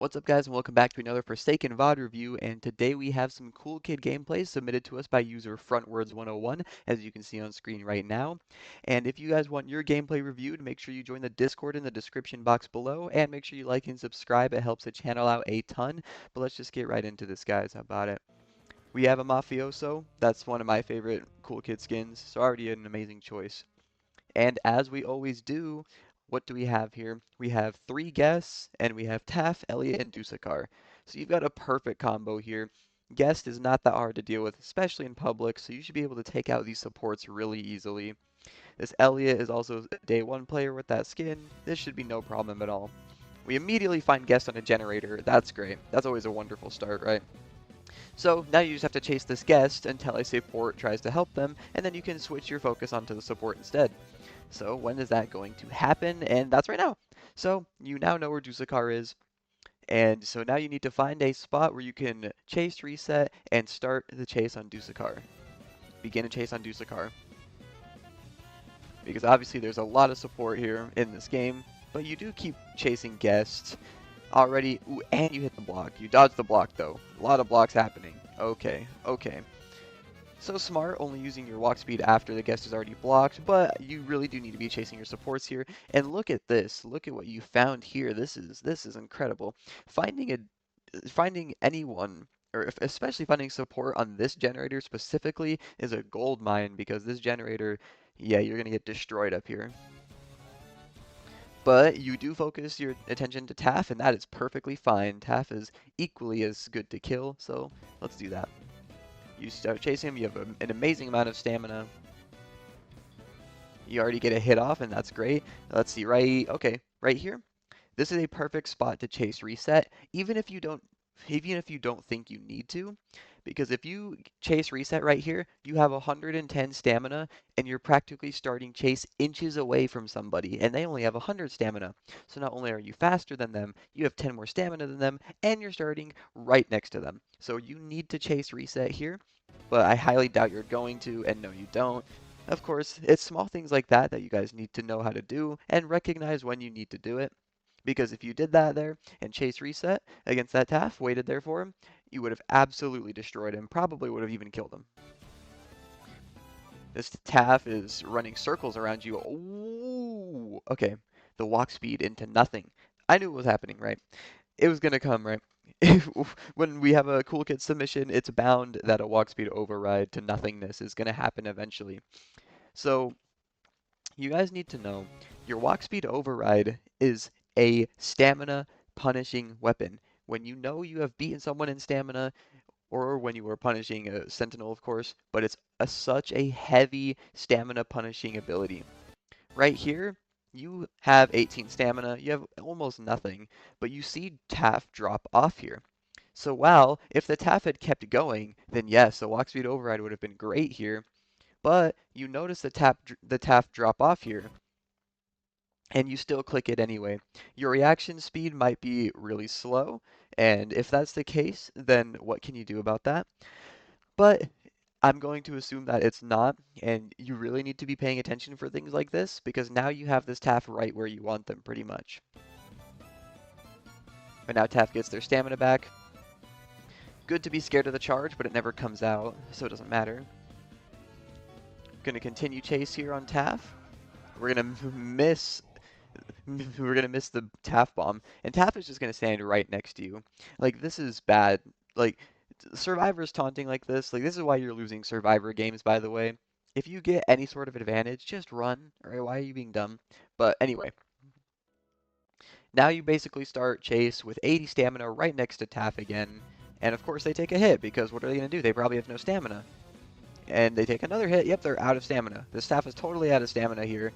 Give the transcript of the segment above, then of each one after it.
What's up guys and welcome back to another Forsaken VOD review, and today we have some Coolkid gameplays submitted to us by user Frontwords101, as you can see on screen right now. And if you guys want your gameplay reviewed, make sure you join the Discord in the description box below, and make sure you like and subscribe. It helps the channel out a ton. But let's just get right into this, guys. How about it? We have a Mafioso. That's one of my favorite Coolkid skins, so already an amazing choice. And as we always do, what do we have here? We have three guests, and we have Taff, Elliot, and Dusakar. So you've got a perfect combo here. Guest is not that hard to deal with, especially in public, so you should be able to take out these supports really easily. This Elliot is also a day one player with that skin. This should be no problem at all. We immediately find guest on a generator. That's great. That's always a wonderful start, right? So now you just have to chase this guest until a support tries to help them, and then you can switch your focus onto the support instead. So when is that going to happen? And that's right now. So you now know where Dusakar is. And so now you need to find a spot where you can chase reset and start the chase on Dusakar. Begin a chase on Dusakar. Because obviously there's a lot of support here in this game, but you do keep chasing guests already. Ooh, and you hit the block. You dodged the block though. A lot of blocks happening. Okay, okay. So smart, only using your walk speed after the guest is already blocked, but you really do need to be chasing your supports here. And look at this. Look at what you found here. This is incredible. Finding anyone, or especially finding support on this generator specifically, is a gold mine, because this generator, yeah, you're gonna get destroyed up here. But you do focus your attention to Taff, and that is perfectly fine. Taff is equally as good to kill, so let's do that. You start chasing him, you have an amazing amount of stamina. You already get a hit off, and that's great. Let's see, okay, right here. This is a perfect spot to chase reset, even if you don't think you need to, because if you chase reset right here, you have 110 stamina, and you're practically starting chase inches away from somebody, and they only have 100 stamina. So not only are you faster than them, you have 10 more stamina than them, and you're starting right next to them. So you need to chase reset here, but I highly doubt you're going to, and no, you don't. Of course, it's small things like that that you guys need to know how to do and recognize when you need to do it. Because if you did that there and chase reset against that Taff, waited there for him, you would have absolutely destroyed him, probably would have even killed him. This Taff is running circles around you. Ooh, okay. The walk speed into nothing. I knew what was happening, right? It was gonna come, right? When we have a Coolkid submission, it's bound that a walk speed override to nothingness is gonna happen eventually. So you guys need to know your walk speed override is a stamina punishing weapon. When you know you have beaten someone in stamina, or when you are punishing a sentinel, of course, but it's such a heavy stamina punishing ability. Right here, you have 18 stamina, you have almost nothing, but you see Taff drop off here. So while if the Taff had kept going, then yes, the walk speed override would have been great here, but you notice the Taff drop off here, and you still click it anyway. Your reaction speed might be really slow, and if that's the case, then what can you do about that? But I'm going to assume that it's not, and you really need to be paying attention for things like this, because now you have this Taff right where you want them, pretty much. But now Taff gets their stamina back. Good to be scared of the charge, but it never comes out, so it doesn't matter. Gonna continue chase here on Taff. We're gonna miss the Taff bomb, and Taff is just gonna stand right next to you. Like, this is bad. Like, Survivor's taunting like this is why you're losing Survivor games, by the way. If you get any sort of advantage, just run. Alright, why are you being dumb? But anyway, now you basically start chase with 80 stamina right next to Taff again. And of course they take a hit, because what are they gonna do? They probably have no stamina. And they take another hit. Yep, they're out of stamina. The Taff is totally out of stamina here.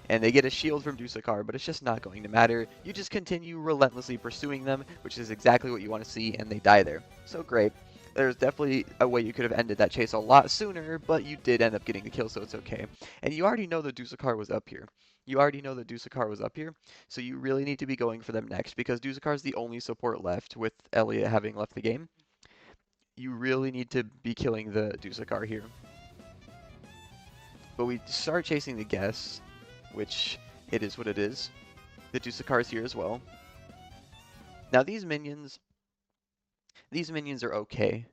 And they get a shield from Dusakar, but it's just not going to matter. You just continue relentlessly pursuing them, which is exactly what you want to see, and they die there. So great. There's definitely a way you could have ended that chase a lot sooner, but you did end up getting the kill, so it's okay. And you already know that Dusakar was up here. You already know that Dusakar was up here, so you really need to be going for them next, because Dusakar is the only support left, with Elliot having left the game. You really need to be killing the Dusakar here. But we start chasing the guests, which it is what it is. The Dusakar is here as well. Now these minions are okay.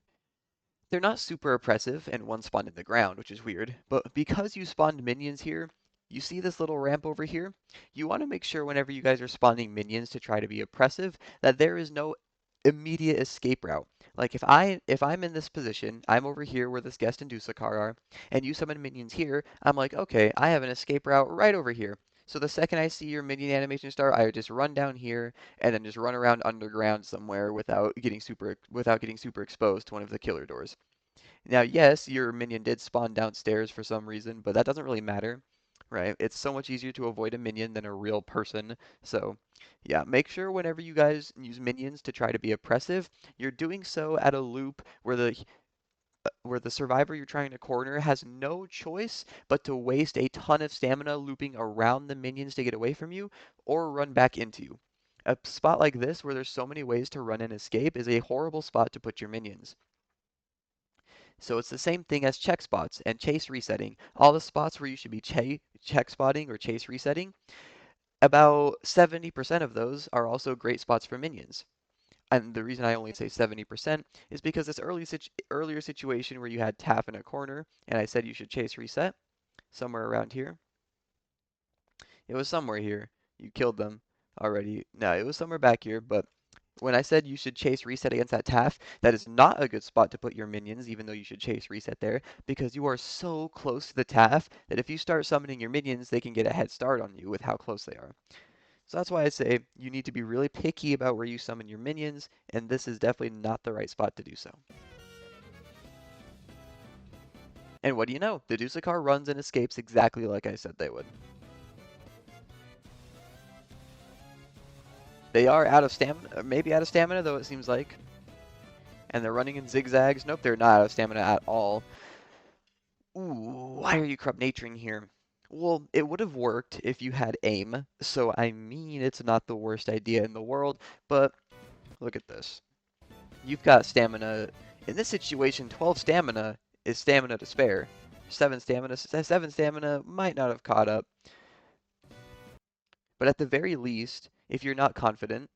They're not super oppressive, and one spawned in the ground, which is weird. But because you spawned minions here, you see this little ramp over here? You want to make sure whenever you guys are spawning minions to try to be oppressive, that there is no immediate escape route. Like if I'm in this position, I'm over here where this guest and Dusakar are, and you summon minions here, I'm like, okay, I have an escape route right over here. So the second I see your minion animation start, I just run down here and then just run around underground somewhere without getting super exposed to one of the killer doors. Now, yes, your minion did spawn downstairs for some reason, but that doesn't really matter, right? It's so much easier to avoid a minion than a real person. So, yeah, make sure whenever you guys use minions to try to be oppressive, you're doing so at a loop where the survivor you're trying to corner has no choice but to waste a ton of stamina looping around the minions to get away from you or run back into you. A spot like this where there's so many ways to run and escape is a horrible spot to put your minions. So it's the same thing as check spots and chase resetting. All the spots where you should be check spotting or chase resetting, about 70% of those are also great spots for minions. And the reason I only say 70% is because this earlier situation where you had Taff in a corner and I said you should chase reset somewhere around here. It was somewhere here. You killed them already. No, it was somewhere back here, but when I said you should chase reset against that Taff, that is not a good spot to put your minions, even though you should chase reset there, because you are so close to the Taff that if you start summoning your minions, they can get a head start on you with how close they are. So that's why I say you need to be really picky about where you summon your minions, and this is definitely not the right spot to do so. And what do you know? The Dusakar runs and escapes exactly like I said they would. They are out of stamina, maybe out of stamina, though it seems like. And they're running in zigzags. Nope, they're not out of stamina at all. Ooh, why are you corrupt naturing here? Well, it would have worked if you had aim, so I mean it's not the worst idea in the world, but look at this. You've got stamina. In this situation, 12 stamina is stamina to spare. 7 stamina might not have caught up, but at the very least, if you're not confident,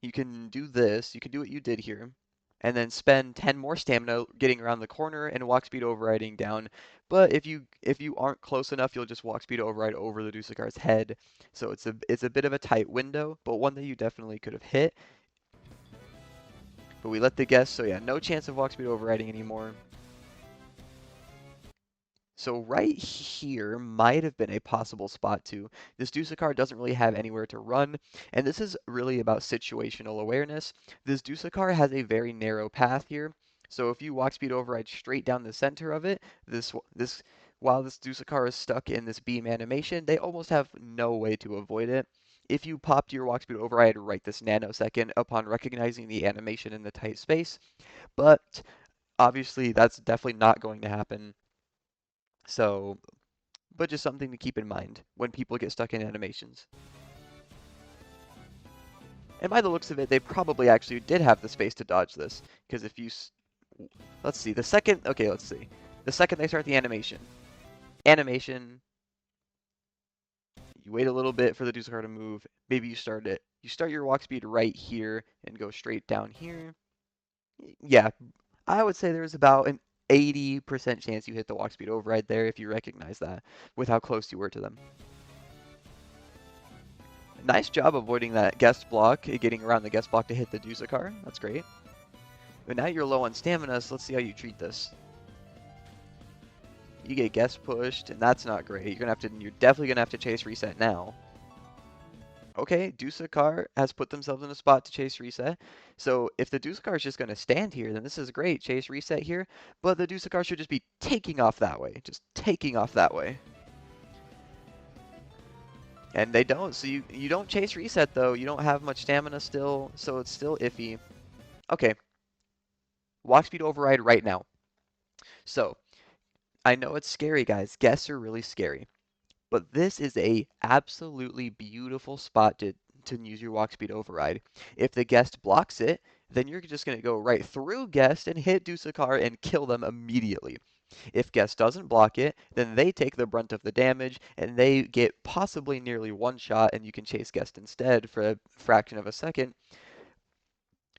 you can do this, you can do what you did here, and then spend 10 more stamina getting around the corner and walk speed overriding down. But if you aren't close enough, you'll just walk speed override over the Dusakar's head. So it's a bit of a tight window, but one that you definitely could have hit. But we let the guess, so yeah, no chance of walk speed overriding anymore. So right here might have been a possible spot too. This Dusakar doesn't really have anywhere to run, and this is really about situational awareness. This Dusakar has a very narrow path here, so if you walk speed override straight down the center of it, while this Dusakar is stuck in this beam animation, they almost have no way to avoid it. If you popped your walk speed override right this nanosecond upon recognizing the animation in the tight space, but obviously that's definitely not going to happen. So, but just something to keep in mind when people get stuck in animations. And by the looks of it, they probably actually did have the space to dodge this, because if you, let's see, let's see. The second they start the animation, you wait a little bit for the Dusakar to move, maybe you start it. You start your walk speed right here and go straight down here. Yeah, I would say there's about an 80% chance you hit the walk speed override there if you recognize that with how close you were to them. Nice job avoiding that guest block, getting around the guest block to hit the Dusakar. That's great. But now you're low on stamina, so let's see how you treat this. You get guest pushed, and that's not great. You're definitely gonna have to chase reset now. Okay, Dusakar has put themselves in a spot to chase reset. So if the Dusakar is just gonna stand here, then this is great. Chase reset here, but the Dusakar should just be taking off that way. Just taking off that way. And they don't, so you don't chase reset though. You don't have much stamina still, so it's still iffy. Okay, walk speed override right now. So, I know it's scary, guys. Guests are really scary. But this is a absolutely beautiful spot to use your walk speed override. If the guest blocks it, then you're just going to go right through guest and hit Dusakar and kill them immediately. If guest doesn't block it, then they take the brunt of the damage and they get possibly nearly one shot and you can chase guest instead for a fraction of a second.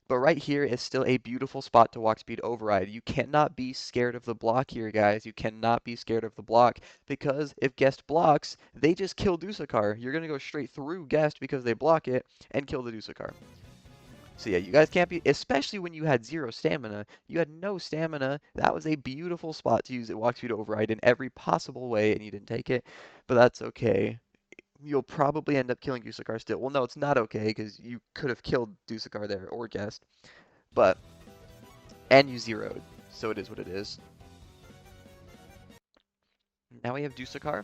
But right here is still a beautiful spot to walk speed override. You cannot be scared of the block here, guys. You cannot be scared of the block because if guest blocks, they just kill Dusakar. You're going to go straight through guest because they block it and kill the Dusakar. So yeah, you guys can't be, especially when you had 0 stamina. You had no stamina. That was a beautiful spot to use it walk speed override in every possible way, and you didn't take it. But that's okay. You'll probably end up killing Dusakar still. Well, no, it's not okay because you could have killed Dusakar there or guest. But and you zeroed, so it is what it is. Now we have Dusakar.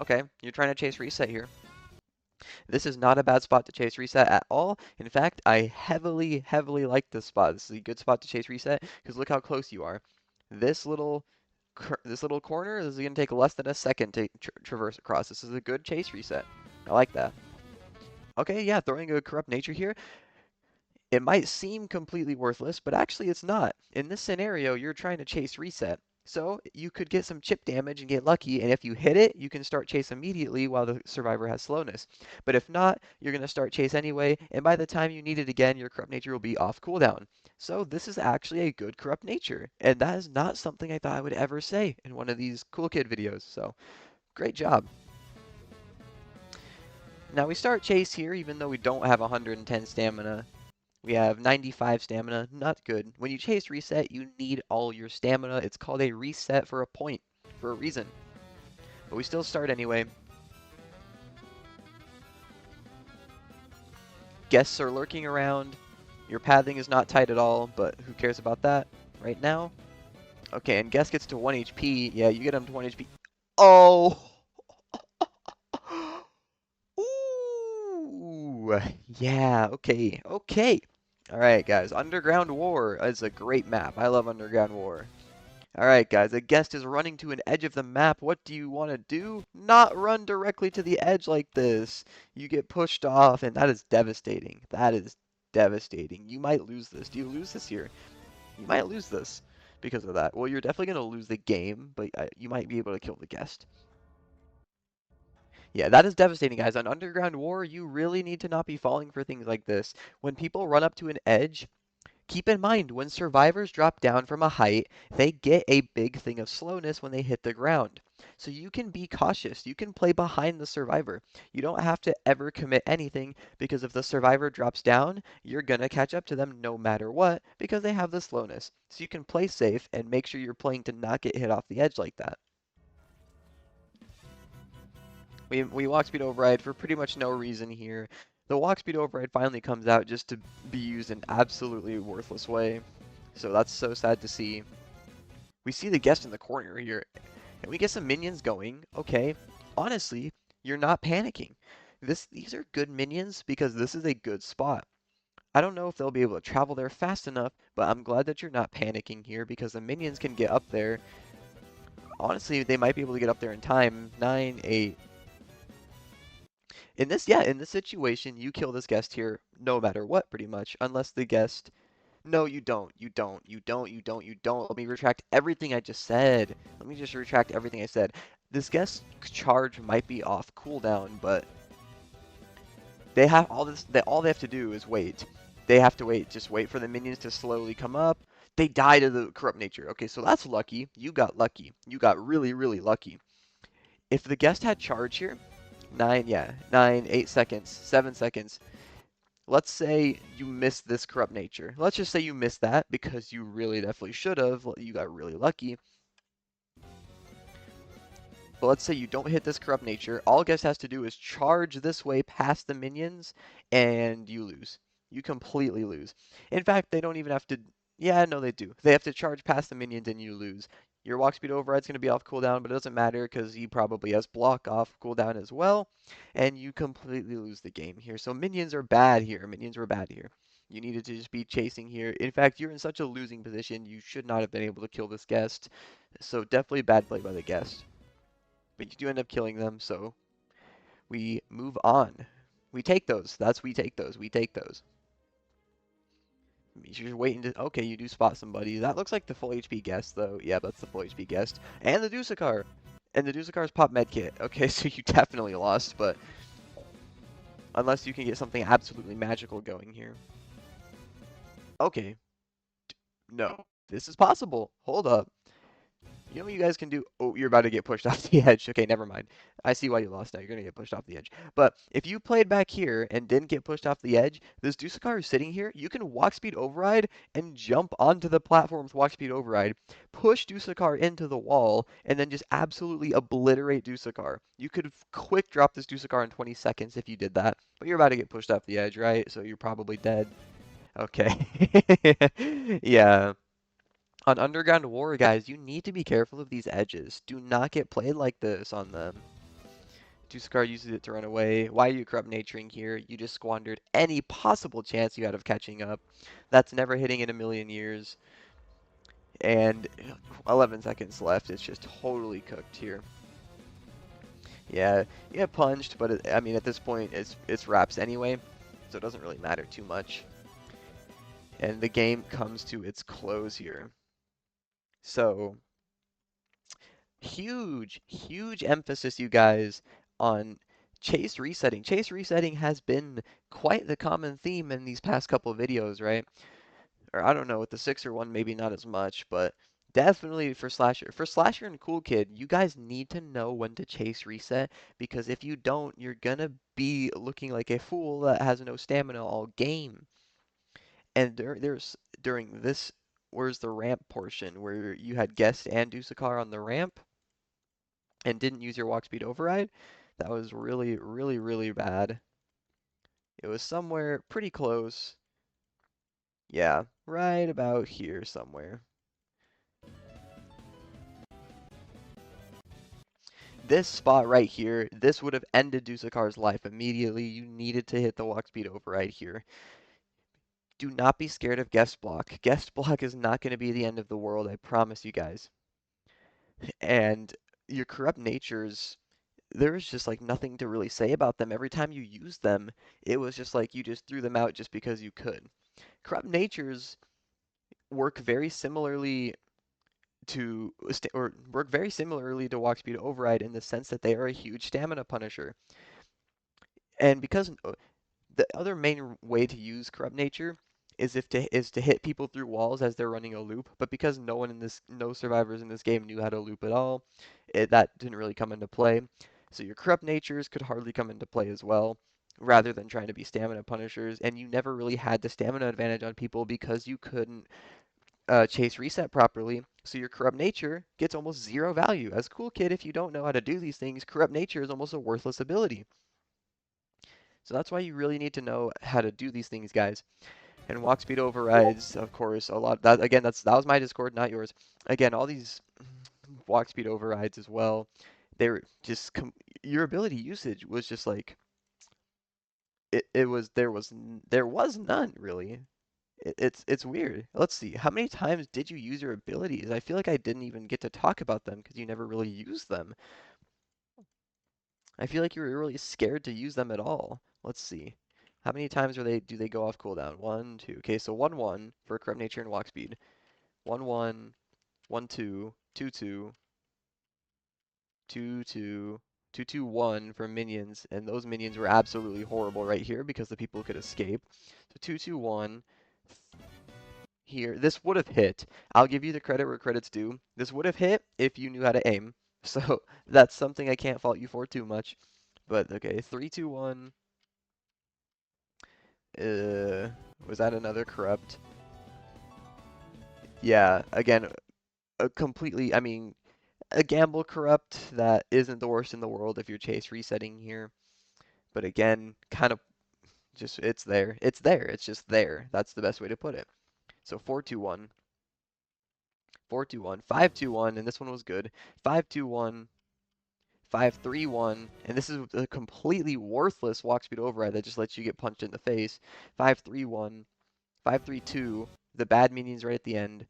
Okay, you're trying to chase reset here. This is not a bad spot to chase reset at all. In fact, I heavily like this spot. This is a good spot to chase reset because look how close you are. This little corner is going to take less than a second to traverse across. This is a good chase reset. I like that. Okay, yeah, throwing a corrupt nature here. It might seem completely worthless, but actually it's not. In this scenario, you're trying to chase reset. So you could get some chip damage and get lucky, and if you hit it, you can start chase immediately while the survivor has slowness. But if not, you're going to start chase anyway, and by the time you need it again, your corrupt nature will be off cooldown. So this is actually a good corrupt nature, and that is not something I thought I would ever say in one of these Coolkid videos, so great job. Now we start chase here, even though we don't have 110 stamina. We have 95 stamina, not good. When you chase reset, you need all your stamina. It's called a reset for a point, for a reason. But we still start anyway. Guests are lurking around. Your pathing is not tight at all, but who cares about that right now? Okay, and guest gets to 1 HP. Yeah, you get him to 1 HP. Oh! Ooh! Yeah, okay, okay. Alright, guys, Underground War is a great map. I love Underground War. Alright guys, a guest is running to an edge of the map. What do you want to do? Not run directly to the edge like this. You get pushed off, and that is devastating. That is devastating. You might lose this. Do you lose this here? You might lose this because of that. Well, you're definitely going to lose the game, but you might be able to kill the guest. Yeah, that is devastating, guys. On Underground War, you really need to not be falling for things like this. When people run up to an edge, keep in mind, when survivors drop down from a height, they get a big thing of slowness when they hit the ground. So you can be cautious. You can play behind the survivor. You don't have to ever commit anything because if the survivor drops down, you're gonna catch up to them no matter what because they have the slowness. So you can play safe and make sure you're playing to not get hit off the edge like that. We walk speed override for pretty much no reason here. The walk speed override finally comes out just to be used in absolutely worthless way. So that's so sad to see. We see the guest in the corner here, and we get some minions going. Okay, honestly, you're not panicking. These are good minions because this is a good spot. I don't know if they'll be able to travel there fast enough, but I'm glad that you're not panicking here because the minions can get up there. Honestly, they might be able to get up there in time. 9, 8. In this situation, you kill this guest here no matter what, pretty much, unless the guest. No, you don't. You don't. You don't. You don't. You don't. Let me retract everything I just said. Let me just retract everything I said. This guest charge might be off cooldown, but they have all this. All they have to do is wait. They have to wait. Just wait for the minions to slowly come up. They die to the corrupt nature. Okay, so that's lucky. You got lucky. You got really lucky. If the guest had charge here, 9, yeah, 9, 8 seconds, 7 seconds. Let's say you missed this corrupt nature. Let's just say you missed that because you really definitely should have. You got really lucky. But let's say you don't hit this corrupt nature. All guest has to do is charge this way past the minions and you lose. You completely lose. In fact, they don't even have to. Yeah, no, they do. They have to charge past the minions and you lose. Your walk speed override's going to be off cooldown, but it doesn't matter because he probably has block off cooldown as well. And you completely lose the game here. So minions are bad here. Minions were bad here. You needed to just be chasing here. In fact, you're in such a losing position. You should not have been able to kill this guest. So definitely bad play by the guest. But you do end up killing them, so we move on. We take those. We take those. You're waiting to. Okay, you do spot somebody. That looks like the full HP guest, though. Yeah, that's the full HP guest. And the Dusakar. And the Dusakar's pop medkit. Okay, so you definitely lost, but unless you can get something absolutely magical going here. Okay, no. This is possible. Hold up. You know what you guys can do? Oh, you're about to get pushed off the edge. Okay, never mind. I see why you lost now. You're going to get pushed off the edge. But if you played back here and didn't get pushed off the edge, this Dusakar is sitting here. You can walk speed override and jump onto the platform with walk speed override, push Dusakar into the wall, and then just absolutely obliterate Dusakar. You could quick drop this Dusakar in 20 seconds if you did that. But you're about to get pushed off the edge, right? So you're probably dead. Okay. Yeah. On Underground War, guys, you need to be careful of these edges. Do not get played like this on them. Dusakar uses it to run away. Why are you corrupt naturing here? You just squandered any possible chance you had of catching up. That's never hitting in a million years. And 11 seconds left. It's just totally cooked here. Yeah, you get punched, but I mean, at this point, it's wraps anyway, so it doesn't really matter too much. And the game comes to its close here. So huge emphasis, you guys, on chase resetting. Chase resetting has been quite the common theme in these past couple of videos, right? Or I don't know, with the Sixer one, maybe not as much, but definitely for Slasher. For Slasher and Coolkid, you guys need to know when to chase reset, because if you don't, you're gonna be looking like a fool that has no stamina all game. And during this, where's the ramp portion, where you had Guest and Dusakar on the ramp, and didn't use your walk speed override, that was really bad. It was somewhere pretty close. Yeah, right about here somewhere. This spot right here, this would have ended Dusakar's life immediately. You needed to hit the walk speed override here. Do not be scared of guest block. Guest block is not going to be the end of the world, I promise you guys. And your corrupt natures, there's just like nothing to really say about them. Every time you use them, it was just like you just threw them out just because you could. Corrupt natures work very similarly to walk speed override in the sense that they are a huge stamina punisher. And because the other main way to use corrupt nature is to hit people through walls as they're running a loop, but because no survivors in this game knew how to loop at all, that didn't really come into play. So your corrupt natures could hardly come into play as well, rather than trying to be stamina punishers, and you never really had the stamina advantage on people because you couldn't chase reset properly, so your corrupt nature gets almost zero value. As Coolkid, if you don't know how to do these things, corrupt nature is almost a worthless ability. So that's why you really need to know how to do these things, guys. And walk speed overrides, of course, a lot. That again, that was my Discord, not yours. Again, all these walk speed overrides as well. They're just your ability usage was just like it was there was none really. It's weird. Let's see. How many times did you use your abilities? I feel like I didn't even get to talk about them because you never really used them. I feel like you were really scared to use them at all. Let's see. How many times do they go off cooldown? One, two. Okay, so 1-1 for corrupt nature and walk speed. 1-1, 1-2, 2-2, 2-2, 2-2-1 for minions, and those minions were absolutely horrible right here because the people could escape. So 2-2-1 here. This would have hit. I'll give you the credit where credit's due. This would have hit if you knew how to aim. So that's something I can't fault you for too much. But okay, 3-2-1. Was that another corrupt? Yeah, again, a completely, I mean, a gamble corrupt that isn't the worst in the world if you're chase resetting here. But again, kind of just, it's there. It's there. It's just there. That's the best way to put it. So 4-2-1. 4-2-1, 5-2-1, and this one was good. 5-2-1, 5-3-1, and this is a completely worthless walk speed override that just lets you get punched in the face. 5-3-1, 5-3-2, the bad minions right at the end.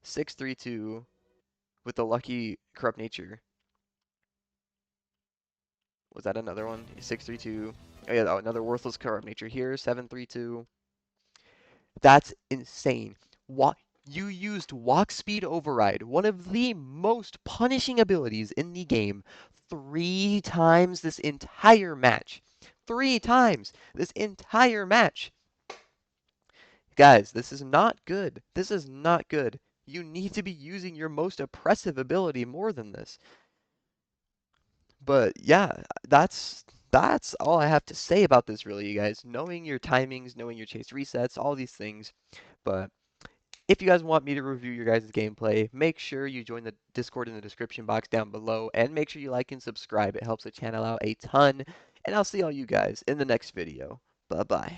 6-3-2 with the lucky corrupt nature. Was that another one? 6-3-2. Oh yeah, another worthless corrupt nature here. 7-3-2. That's insane. You used walk speed override, one of the most punishing abilities in the game, 3 times this entire match. 3 times this entire match. Guys, this is not good. This is not good. You need to be using your most oppressive ability more than this. But yeah, that's all I have to say about this really, you guys. Knowing your timings, knowing your chase resets, all these things. But if you guys want me to review your guys' gameplay, make sure you join the Discord in the description box down below, and make sure you like and subscribe. It helps the channel out a ton. And I'll see all you guys in the next video. Bye-bye.